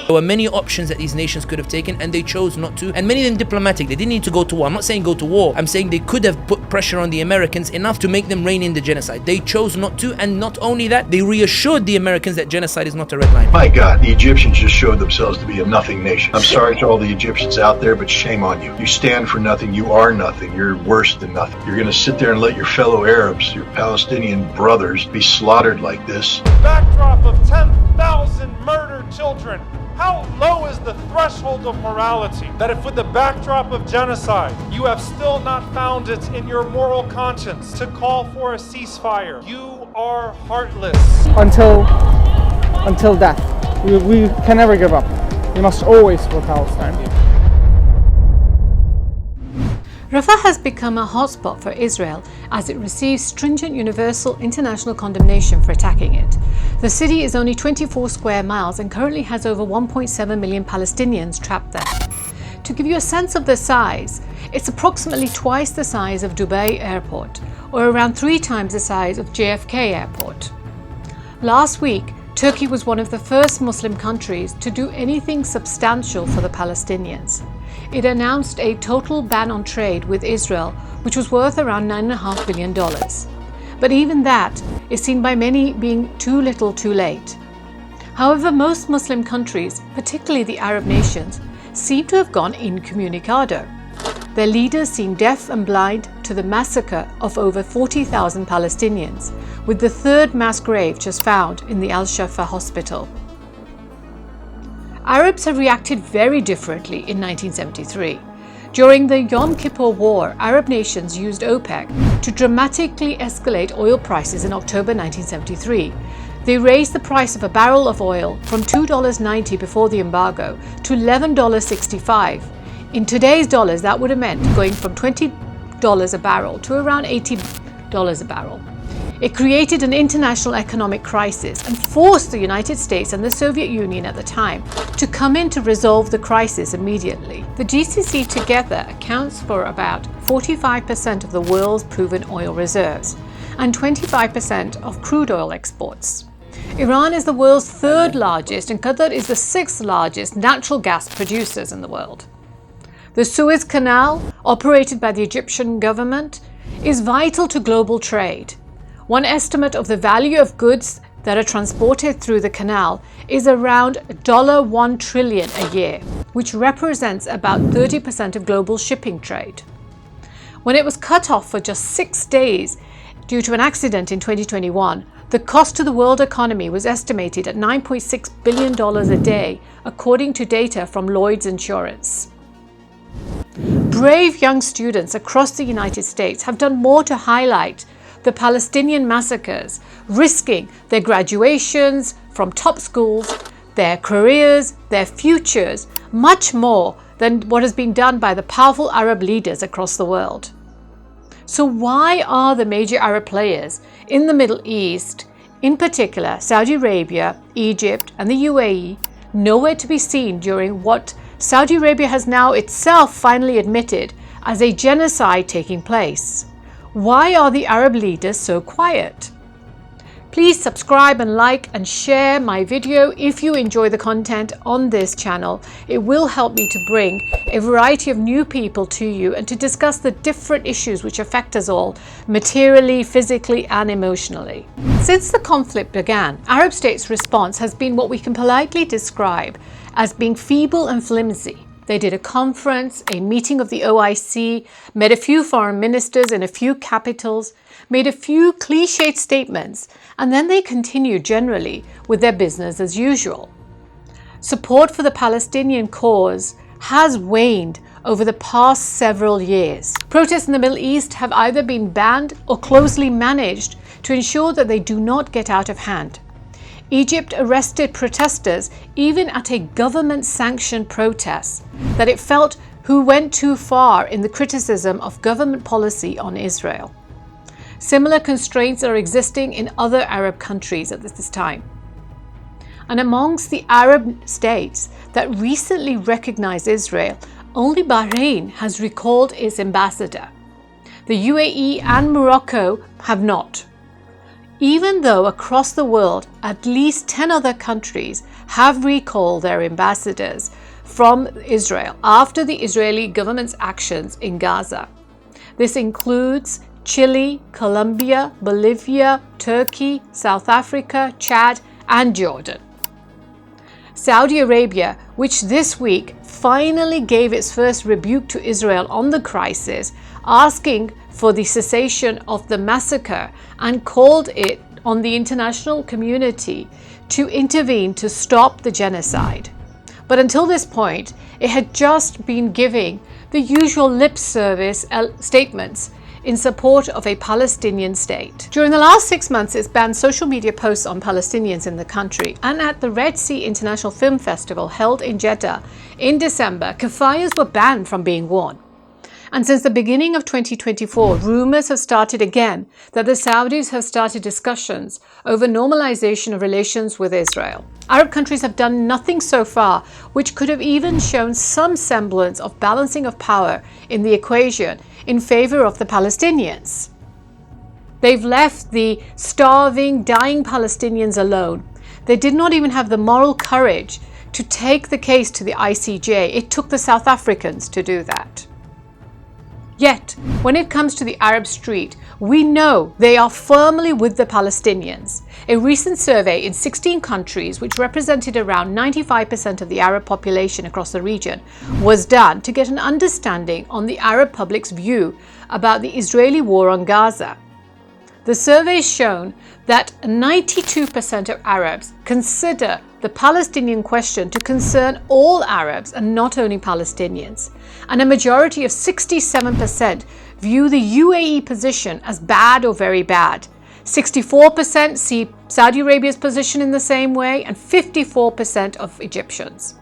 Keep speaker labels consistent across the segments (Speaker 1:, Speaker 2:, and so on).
Speaker 1: There were many options that these nations could have taken, and they chose not to, and many of them diplomatic. They didn't need to go to war. I'm not saying go to war. I'm saying they could have put pressure on the Americans enough to make them rein in the genocide. They chose not to, and not only that, they reassured the Americans that genocide is not a red line.
Speaker 2: My God, the Egyptians just showed themselves to be a nothing nation. I'm sorry to all the Egyptians out there, but shame on you. You stand for nothing. You are nothing. You're worse than nothing. You're going to sit there and let your fellow Arabs, your Palestinian brothers, be slaughtered like this.
Speaker 3: Backdrop of 10,000 murdered children. How low is the threshold of morality that if with the backdrop of genocide, you have still not found it in your moral conscience to call for a ceasefire? You are heartless.
Speaker 4: Until death. We can never give up. We must always support Palestine.
Speaker 5: Rafah has become a hotspot for Israel as it receives stringent universal international condemnation for attacking it. The city is only 24 square miles and currently has over 1.7 million Palestinians trapped there. To give you a sense of the size, it's approximately twice the size of Dubai Airport, or around 3 times the size of JFK Airport. Last week, Turkey was one of the first Muslim countries to do anything substantial for the Palestinians. It announced a total ban on trade with Israel, which was worth around $9.5 billion. But even that is seen by many being too little too late. However, most Muslim countries, particularly the Arab nations, seem to have gone incommunicado. Their leaders seem deaf and blind to the massacre of over 40,000 Palestinians, with the 3rd mass grave just found in the Al-Shifa hospital. Arabs have reacted very differently in 1973. During the Yom Kippur War, Arab nations used OPEC to dramatically escalate oil prices in October 1973. They raised the price of a barrel of oil from $2.90 before the embargo to $11.65. In today's dollars, that would have meant going from $20 a barrel to around $80 a barrel. It created an international economic crisis and forced the United States and the Soviet Union at the time to come in to resolve the crisis immediately. The GCC together accounts for about 45% of the world's proven oil reserves and 25% of crude oil exports. Iran is the world's 3rd largest and Qatar is the 6th largest natural gas producers in the world. The Suez Canal, operated by the Egyptian government, is vital to global trade. One estimate of the value of goods that are transported through the canal is around $1 trillion a year, which represents about 30% of global shipping trade. When it was cut off for just 6 days due to an accident in 2021, the cost to the world economy was estimated at $9.6 billion a day, according to data from Lloyd's Insurance. Brave young students across the United States have done more to highlight the Palestinian massacres, risking their graduations from top schools, their careers, their futures, much more than what has been done by the powerful Arab leaders across the world. So why are the major Arab players in the Middle East, in particular Saudi Arabia, Egypt and the UAE, nowhere to be seen during what Saudi Arabia has now itself finally admitted as a genocide taking place? Why are the Arab leaders so quiet? Please subscribe and like and share my video if you enjoy the content on this channel. It will help me to bring a variety of new people to you and to discuss the different issues which affect us all, materially, physically and emotionally. Since the conflict began, Arab states' response has been what we can politely describe as being feeble and flimsy. They did a conference, a meeting of the OIC, met a few foreign ministers in a few capitals, made a few cliched statements, and then they continued generally with their business as usual. Support for the Palestinian cause has waned over the past several years. Protests in the Middle East have either been banned or closely managed to ensure that they do not get out of hand. Egypt arrested protesters even at a government-sanctioned protest that it felt who went too far in the criticism of government policy on Israel. Similar constraints are existing in other Arab countries at this time. And amongst the Arab states that recently recognized Israel, only Bahrain has recalled its ambassador. The UAE and Morocco have not. Even though across the world, at least 10 other countries have recalled their ambassadors from Israel after the Israeli government's actions in Gaza. This includes Chile, Colombia, Bolivia, Turkey, South Africa, Chad, and Jordan. Saudi Arabia, which this week finally gave its first rebuke to Israel on the crisis, asking for the cessation of the massacre and called it on the international community to intervene to stop the genocide. But until this point, it had just been giving the usual lip service statements in support of a Palestinian state. During the last 6 months, it's banned social media posts on Palestinians in the country, and at the Red Sea International Film Festival held in Jeddah in December, keffiyehs were banned from being worn. And since the beginning of 2024, rumors have started again that the Saudis have started discussions over normalization of relations with Israel. Arab countries have done nothing so far which could have even shown some semblance of balancing of power in the equation in favor of the Palestinians. They've left the starving, dying Palestinians alone. They did not even have the moral courage to take the case to the ICJ. It took the South Africans to do that. Yet, when it comes to the Arab street, we know they are firmly with the Palestinians. A recent survey in 16 countries, which represented around 95% of the Arab population across the region, was done to get an understanding on the Arab public's view about the Israeli war on Gaza. The survey's shown that 92% of Arabs consider the Palestinian question to concern all Arabs and not only Palestinians. And a majority of 67% view the UAE position as bad or very bad. 64% see Saudi Arabia's position in the same way, and 54% of Egyptians.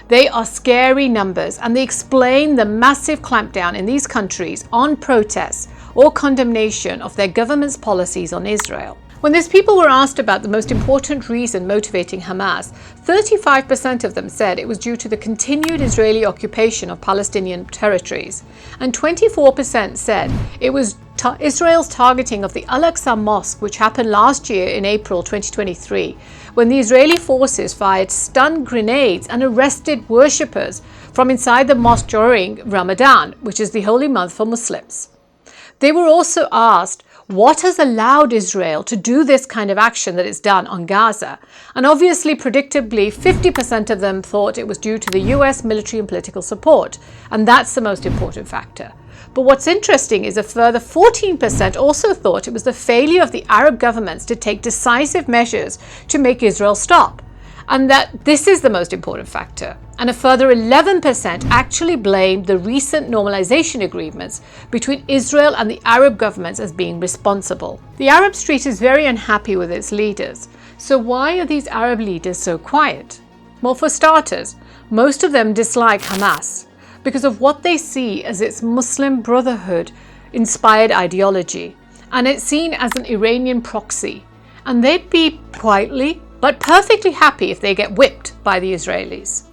Speaker 5: They are scary numbers, and they explain the massive clampdown in these countries on protests or condemnation of their government's policies on Israel. When these people were asked about the most important reason motivating Hamas, 35% of them said it was due to the continued Israeli occupation of Palestinian territories, and 24% said it was Israel's targeting of the Al-Aqsa Mosque, which happened last year in April 2023, when the Israeli forces fired stun grenades and arrested worshippers from inside the mosque during Ramadan, which is the holy month for Muslims. They were also asked what has allowed Israel to do this kind of action that it's done on Gaza. And obviously, predictably, 50% of them thought it was due to the US military and political support. And that's the most important factor. But what's interesting is a further 14% also thought it was the failure of the Arab governments to take decisive measures to make Israel stop. And that this is the most important factor. And a further 11% actually blamed the recent normalization agreements between Israel and the Arab governments as being responsible. The Arab street is very unhappy with its leaders. So why are these Arab leaders so quiet? Well, for starters, most of them dislike Hamas because of what they see as its Muslim Brotherhood inspired ideology, and it's seen as an Iranian proxy. And they'd be quietly but perfectly happy if they get whipped by the Israelis.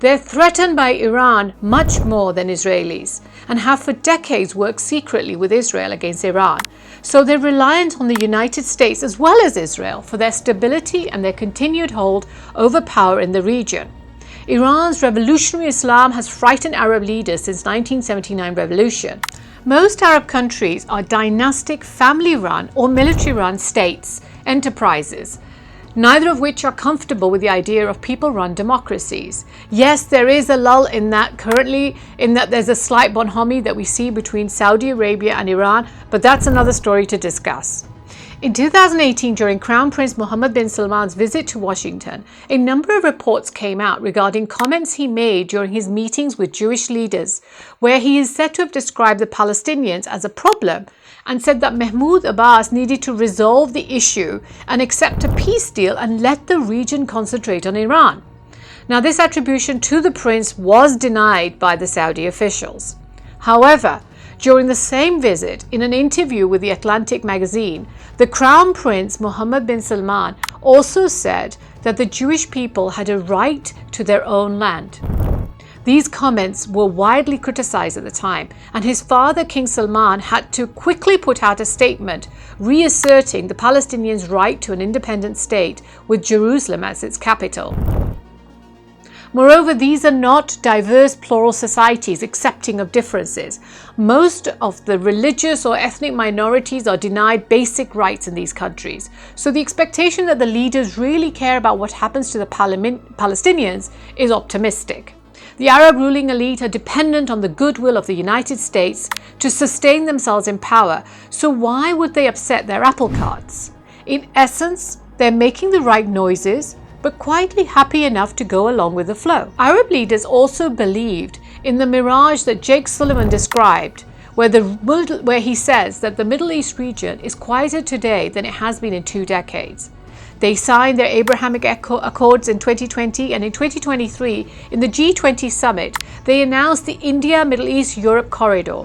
Speaker 5: They're threatened by Iran much more than Israelis, and have for decades worked secretly with Israel against Iran. So they're reliant on the United States as well as Israel for their stability and their continued hold over power in the region. Iran's revolutionary Islam has frightened Arab leaders since 1979 revolution. Most Arab countries are dynastic, family-run or military-run states, enterprises, neither of which are comfortable with the idea of people-run democracies. Yes, there is a lull in that currently, in that there's a slight bonhomie that we see between Saudi Arabia and Iran, but that's another story to discuss. In 2018, during Crown Prince Mohammed bin Salman's visit to Washington, a number of reports came out regarding comments he made during his meetings with Jewish leaders, where he is said to have described the Palestinians as a problem and said that Mahmoud Abbas needed to resolve the issue and accept a peace deal and let the region concentrate on Iran. Now, this attribution to the prince was denied by the Saudi officials. However, during the same visit, in an interview with the Atlantic magazine, the Crown Prince Mohammed bin Salman also said that the Jewish people had a right to their own land. These comments were widely criticized at the time, and his father, King Salman, had to quickly put out a statement reasserting the Palestinians' right to an independent state with Jerusalem as its capital. Moreover, these are not diverse, plural societies accepting of differences. Most of the religious or ethnic minorities are denied basic rights in these countries. So the expectation that the leaders really care about what happens to the Palestinians is optimistic. The Arab ruling elite are dependent on the goodwill of the United States to sustain themselves in power. So why would they upset their apple carts? In essence, they're making the right noises, but quietly happy enough to go along with the flow. Arab leaders also believed in the mirage that Jake Sullivan described, where he says that the Middle East region is quieter today than it has been in 2 decades. They signed their Abrahamic Accords in 2020, and in 2023, in the G20 summit, they announced the India-Middle East-Europe Corridor.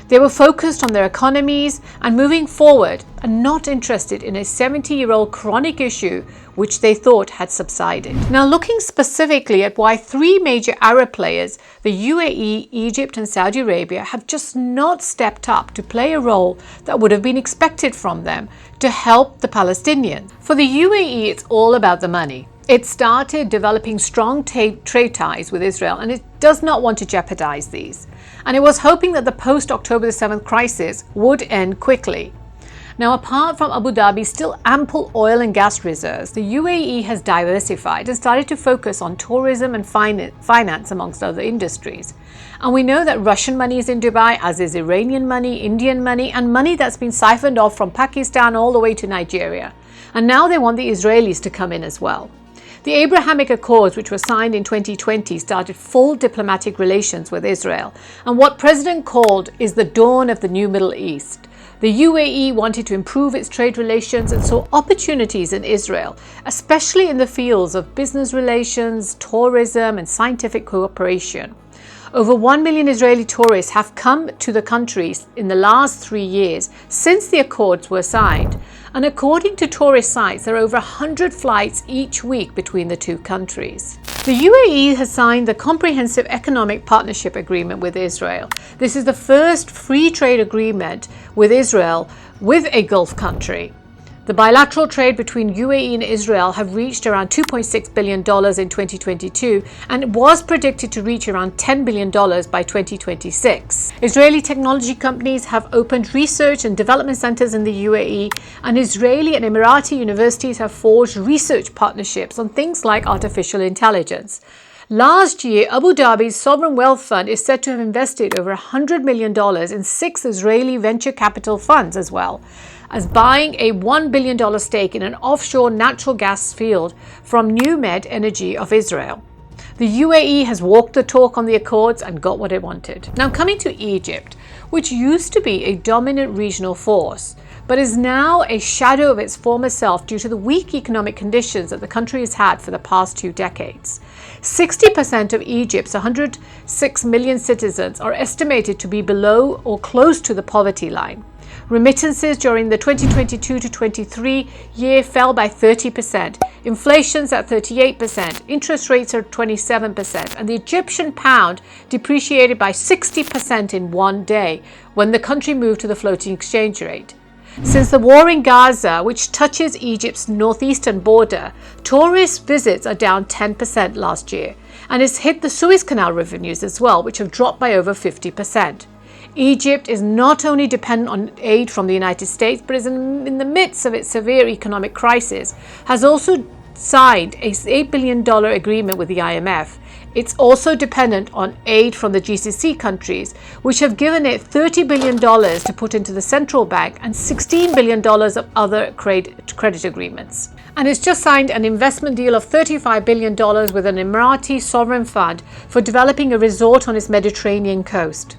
Speaker 5: They were focused on their economies and moving forward, and not interested in a 70-year-old chronic issue which they thought had subsided. Now, looking specifically at why 3 major Arab players, the UAE, Egypt and Saudi Arabia, have just not stepped up to play a role that would have been expected from them to help the Palestinians. For the UAE, it's all about the money. It started developing strong trade ties with Israel, and it does not want to jeopardize these. And it was hoping that the post-October 7th crisis would end quickly. Now, apart from Abu Dhabi's still ample oil and gas reserves, the UAE has diversified and started to focus on tourism and finance amongst other industries. And we know that Russian money is in Dubai, as is Iranian money, Indian money, and money that's been siphoned off from Pakistan all the way to Nigeria. And now they want the Israelis to come in as well. The Abrahamic Accords, which were signed in 2020, started full diplomatic relations with Israel, and what President called is the dawn of the new Middle East. The UAE wanted to improve its trade relations and saw opportunities in Israel, especially in the fields of business relations, tourism, and scientific cooperation. Over 1 million Israeli tourists have come to the country in the last 3 years since the accords were signed. And according to tourist sites, there are over 100 flights each week between the 2 countries. The UAE has signed the Comprehensive Economic Partnership Agreement with Israel. This is the first free trade agreement with Israel with a Gulf country. The bilateral trade between UAE and Israel have reached around $2.6 billion in 2022 and was predicted to reach around $10 billion by 2026. Israeli technology companies have opened research and development centers in the UAE, and Israeli and Emirati universities have forged research partnerships on things like artificial intelligence. Last year, Abu Dhabi's sovereign wealth fund is said to have invested over $100 million in 6 Israeli venture capital funds, as well as buying a $1 billion stake in an offshore natural gas field from NewMed Energy of Israel. The UAE has walked the talk on the accords and got what it wanted. Now, coming to Egypt, which used to be a dominant regional force, but is now a shadow of its former self due to the weak economic conditions that the country has had for the past 2 decades. 60% of Egypt's 106 million citizens are estimated to be below or close to the poverty line. Remittances during the 2022 to 23 year fell by 30%. Inflation's at 38%. Interest rates are 27%. And the Egyptian pound depreciated by 60% in 1 day when the country moved to the floating exchange rate. Since the war in Gaza, which touches Egypt's northeastern border, tourist visits are down 10% last year. And it's hit the Suez Canal revenues as well, which have dropped by over 50%. Egypt is not only dependent on aid from the United States, but is in the midst of its severe economic crisis, has also signed a $8 billion agreement with the IMF. It's also dependent on aid from the GCC countries, which have given it $30 billion to put into the central bank and $16 billion of other credit agreements. And it's just signed an investment deal of $35 billion with an Emirati sovereign fund for developing a resort on its Mediterranean coast.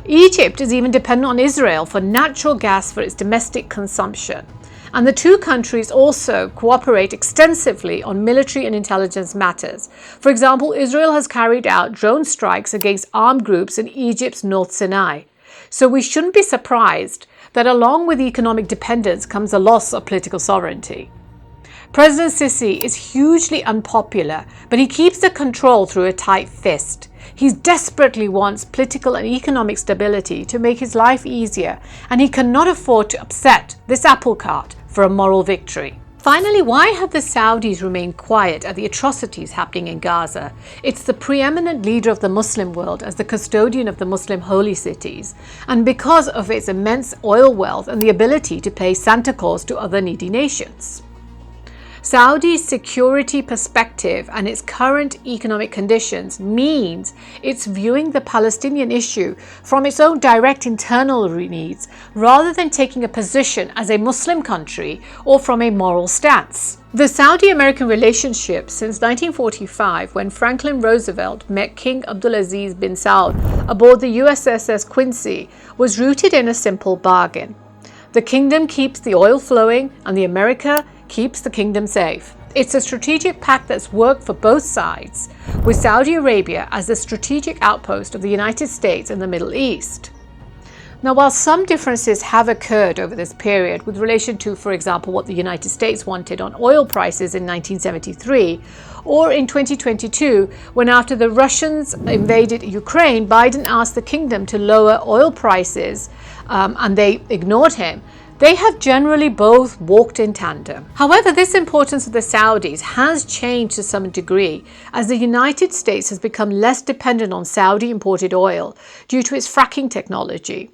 Speaker 5: Egypt is even dependent on Israel for natural gas for its domestic consumption. And the 2 countries also cooperate extensively on military and intelligence matters. For example, Israel has carried out drone strikes against armed groups in Egypt's North Sinai. So we shouldn't be surprised that along with economic dependence comes a loss of political sovereignty. President Sisi is hugely unpopular, but he keeps the control through a tight fist. He desperately wants political and economic stability to make his life easier, and he cannot afford to upset this apple cart for a moral victory. Finally, why have the Saudis remained quiet at the atrocities happening in Gaza? It's the preeminent leader of the Muslim world as the custodian of the Muslim holy cities, and because of its immense oil wealth and the ability to pay Santa Claus to other needy nations. Saudi's security perspective and its current economic conditions means it's viewing the Palestinian issue from its own direct internal needs rather than taking a position as a Muslim country or from a moral stance. The Saudi-American relationship since 1945, when Franklin Roosevelt met King Abdulaziz bin Saud aboard the USS Quincy, was rooted in a simple bargain. The kingdom keeps the oil flowing and the America keeps the kingdom safe. It's a strategic pact that's worked for both sides, with Saudi Arabia as the strategic outpost of the United States in the Middle East. Now, while some differences have occurred over this period with relation to, for example, what the United States wanted on oil prices in 1973, or in 2022, when after the Russians invaded Ukraine, Biden asked the kingdom to lower oil prices and they ignored him, they have generally both walked in tandem. However, this importance of the Saudis has changed to some degree as the United States has become less dependent on Saudi imported oil due to its fracking technology.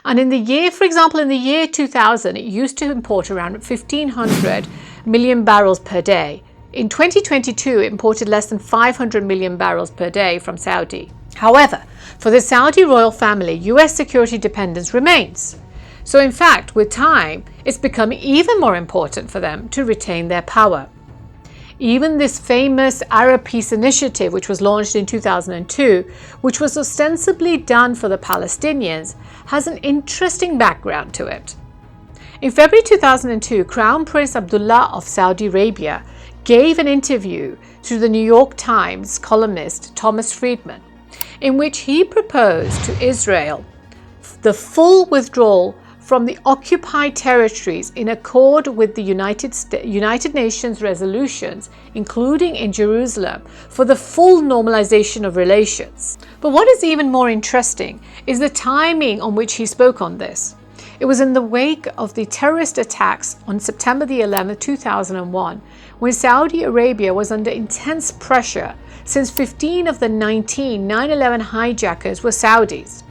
Speaker 5: And in the year, for example, in the year 2000, it used to import around 1,500 million barrels per day. In 2022, it imported less than 500 million barrels per day from Saudi. However, for the Saudi royal family, US security dependence remains. So in fact, with time, it's becoming even more important for them to retain their power. Even this famous Arab Peace Initiative, which was launched in 2002, which was ostensibly done for the Palestinians, has an interesting background to it. In February 2002, Crown Prince Abdullah of Saudi Arabia gave an interview to the New York Times columnist Thomas Friedman, in which he proposed to Israel the full withdrawal from the occupied territories in accord with the United Nations resolutions, including in Jerusalem, for the full normalization of relations. But what is even more interesting is the timing on which he spoke on this. It was in the wake of the terrorist attacks on September the 11th, 2001, when Saudi Arabia was under intense pressure since 15 of the 19 9/11 hijackers were Saudis.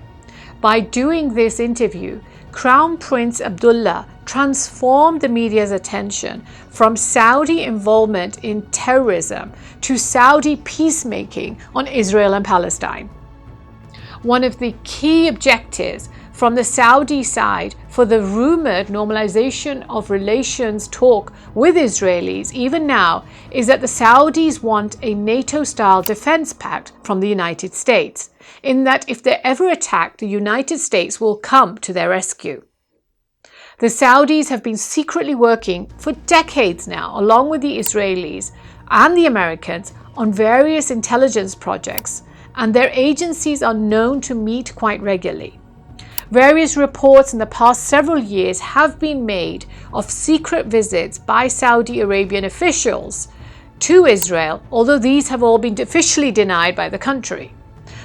Speaker 5: By doing this interview, Crown Prince Abdullah transformed the media's attention from Saudi involvement in terrorism to Saudi peacemaking on Israel and Palestine. One of the key objectives from the Saudi side for the rumored normalization of relations talk with Israelis even now is that the Saudis want a NATO-style defense pact from the United States, in that if they're ever attacked, the United States will come to their rescue. The Saudis have been secretly working for decades now, along with the Israelis and the Americans, on various intelligence projects, and their agencies are known to meet quite regularly. Various reports in the past several years have been made of secret visits by Saudi Arabian officials to Israel, although these have all been officially denied by the country.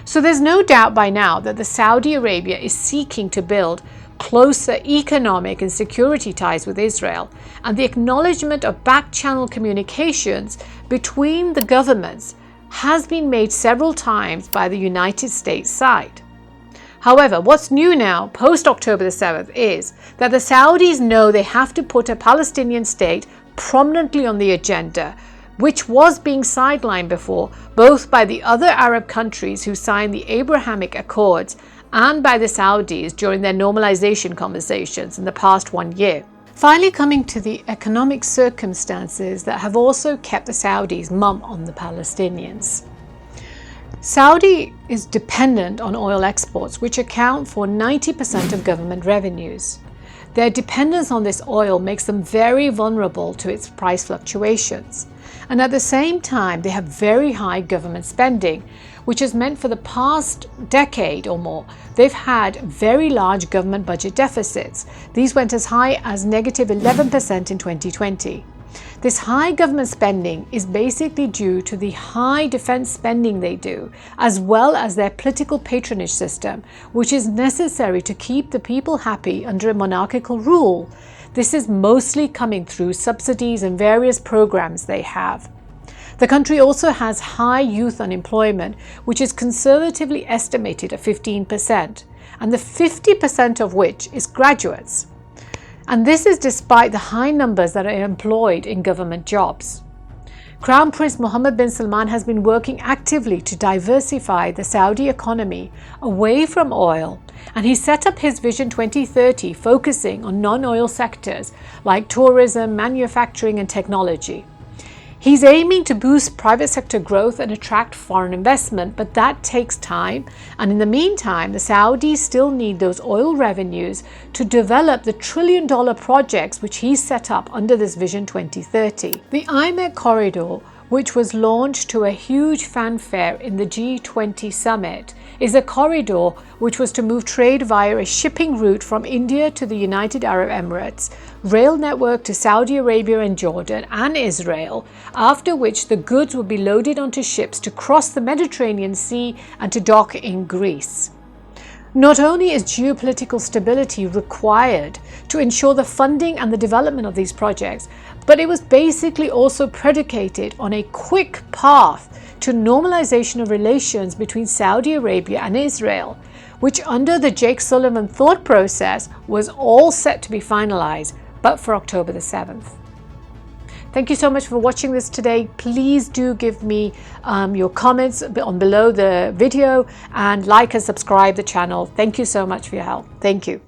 Speaker 5: So there's no doubt by now that the Saudi Arabia is seeking to build closer economic and security ties with Israel, and the acknowledgement of back-channel communications between the governments has been made several times by the United States side. However, what's new now, post-October the 7th, is that the Saudis know they have to put a Palestinian state prominently on the agenda, which was being sidelined before, both by the other Arab countries who signed the Abrahamic Accords and by the Saudis during their normalization conversations in the past 1 year. Finally, coming to the economic circumstances that have also kept the Saudis mum on the Palestinians. Saudi is dependent on oil exports, which account for 90% of government revenues. Their dependence on this oil makes them very vulnerable to its price fluctuations. And at the same time, they have very high government spending, which has meant for the past decade or more, they've had very large government budget deficits. These went as high as negative 11% in 2020. This high government spending is basically due to the high defense spending they do, as well as their political patronage system, which is necessary to keep the people happy under a monarchical rule. This is mostly coming through subsidies and various programs they have. The country also has high youth unemployment, which is conservatively estimated at 15%, and the 50% of which is graduates. And this is despite the high numbers that are employed in government jobs. Crown Prince Mohammed bin Salman has been working actively to diversify the Saudi economy away from oil, and he set up his Vision 2030 focusing on non-oil sectors like tourism, manufacturing and technology. He's aiming to boost private sector growth and attract foreign investment, but that takes time. And in the meantime, the Saudis still need those oil revenues to develop the trillion-dollar projects which he's set up under this Vision 2030. The IMEC Corridor, which was launched to a huge fanfare in the G20 summit, is a corridor which was to move trade via a shipping route from India to the United Arab Emirates, rail network to Saudi Arabia and Jordan and Israel, after which the goods would be loaded onto ships to cross the Mediterranean Sea and to dock in Greece. Not only is geopolitical stability required to ensure the funding and the development of these projects, but it was basically also predicated on a quick path to normalization of relations between Saudi Arabia and Israel, which under the Jake Sullivan thought process was all set to be finalized, but for October the 7th. Thank you so much for watching this today. Please do give me your comments below the video and like and subscribe the channel. Thank you so much for your help. Thank you.